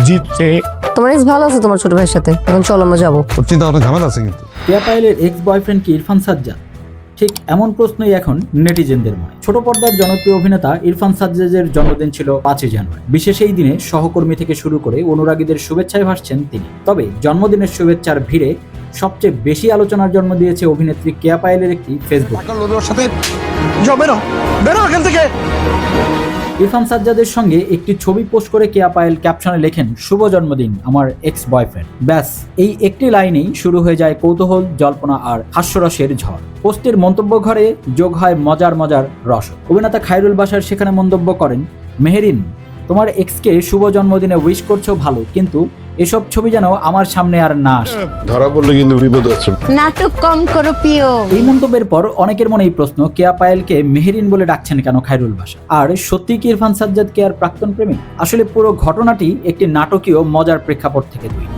জিতছে। তোমার এক্স ভালো আছে তোমার ছোট ভাইয়ের সাথে, এখন চলো আমরা যাবো। ওর চিন্তা ভাবনা ঝামেলা আছে কিন্তু। কেয়া পায়েলের এক্স বয়ফ্রেন্ড কি ইরফান সাজ্জাদ? ঠিক এমন প্রশ্নই এখন নেটিজেনদের মনে। ছোট পর্দার জনপ্রিয় অভিনেতা ইরফান সাজ্জাদের জন্মদিন ছিল 5ই জানুয়ারি। বিশেষ এই দিনে সহকর্মী থেকে শুরু করে অনুরাগীদের শুভেচ্ছায় ভাসছেন তিনি। তবে জন্মদিনের শুভেচ্ছার ভিড়ে সবচেয়ে বেশি আলোচনার জন্ম দিয়েছে অভিনেত্রী কেয়া পায়েলের একটি ফেসবুক। ইরফান সাজ্জাদের সঙ্গে একটি ছবি পোস্ট করে কেয়া পায়েল ক্যাপশনে লেখেন, শুভ জন্মদিন আমার এক্স বয়ফ্রেন্ড। ব্যাস, এই একটি লাইনেই শুরু হয়ে যায় কৌতূহল, জল্পনা আর হাস্যরসের ঝড়। পোস্টের মন্তব্য ঘরে যোগ হয় মজার রস। অভিনেতা খায়রুল বাশার সেখানে মন্তব্য করেন, মেহেরিন, তোমার এক্সকে শুভ জন্মদিনে উইশ করছো ভালো, কিন্তু এসব ছবি যেন আমার সামনে আর না আসে। ধরা পড়লে কিন্তু বিপদ আছে। নাটক কম করো প্রিয়। এই মন্তব্যের পর অনেকের মনে এই প্রশ্ন, কেয়া পায়েলকে মেহেরিন বলে ডাকছেন কেন খায়রুল বাশা? আর সত্যি কি ইরফান সাজ্জাদ কেয়ার প্রাক্তন প্রেমিক? আসলে পুরো ঘটনাটি একটি নাটকীয় মজার প্রেক্ষাপট থেকে তৈরি।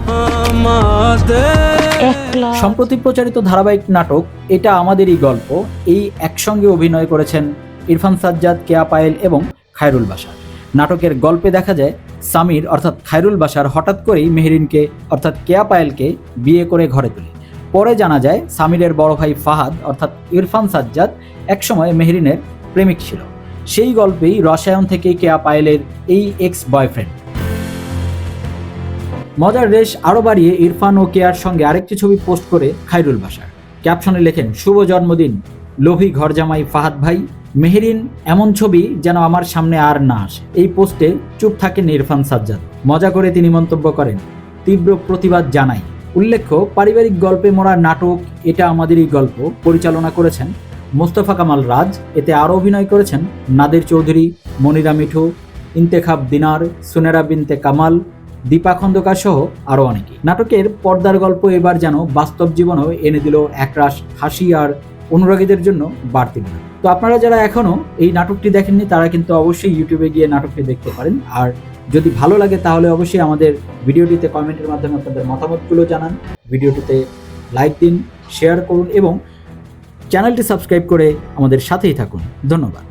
সম্প্রতি প্রচারিত ধারাবাহিক নাটক এটা আমাদেরই গল্প, এই একসঙ্গে অভিনয় করেছেন ইরফান সাজ্জাদ, কেয়া পায়েল এবং খায়রুল বাশা। নাটকের গল্পে দেখা যায় সামির অর্থাৎ খায়রুল বাশার হঠাৎ করেই মেহেরিনকে অর্থাৎ কেয়া পায়েলকে বিয়ে করে ঘরে তোলে। পরে জানা যায় সামিরের বড় ভাই ফাহাদ অর্থাৎ ইরফান সাজ্জাদ একসময় মেহেরিনের প্রেমিক ছিল। সেই গল্পেই রসায়ন থেকে কেয়া পায়েলের এই এক্স বয়ফ্রেন্ড। মজার রেশ আরও বাড়িয়ে ইরফান ও কেয়ার সঙ্গে আরেকটি ছবি পোস্ট করে খায়রুল বাশার। ক্যাপশনে লেখেন, শুভ জন্মদিন লোভী ঘরজামাই ফাহাদ ভাই, মেহেরিন এমন ছবি যেন আমার সামনে আর না আসে। এই পোস্টে চুপ থাকেন ইরফান সাজ্জাদ। মজা করে তিনি মন্তব্য করেন, তীব্র প্রতিবাদ জানাই। উল্লেখ্য, পারিবারিক গল্পে মোড়া নাটক এটা আমাদেরই গল্প পরিচালনা করেছেন মোস্তফা কামাল রাজ। এতে আরও অভিনয় করেছেন নাদের চৌধুরী, মনিরা মিঠু, ইন্তেখাব দিনার, সুনেরা বিনতে কামাল, দীপা খন্দকার সহ আরও অনেকে। নাটকের পর্দার গল্প এবার যেন বাস্তব জীবনেও এনে দিল একরাশ হাসি আর অনুরাগীদের জন্য বাড়তি দিন। তো আপনারা যারা এখনো এই নাটকটি দেখেননি তারা কিন্তু অবশ্যই ইউটিউবে গিয়ে নাটকটি দেখতে পারেন। আর যদি ভালো লাগে তাহলে অবশ্যই আমাদের ভিডিওটিতে কমেন্টের মাধ্যমে আপনাদের মতামতগুলো জানান, ভিডিওটিতে লাইক দিন, শেয়ার করুন এবং চ্যানেলটি সাবস্ক্রাইব করে আমাদের সাথেই থাকুন। ধন্যবাদ।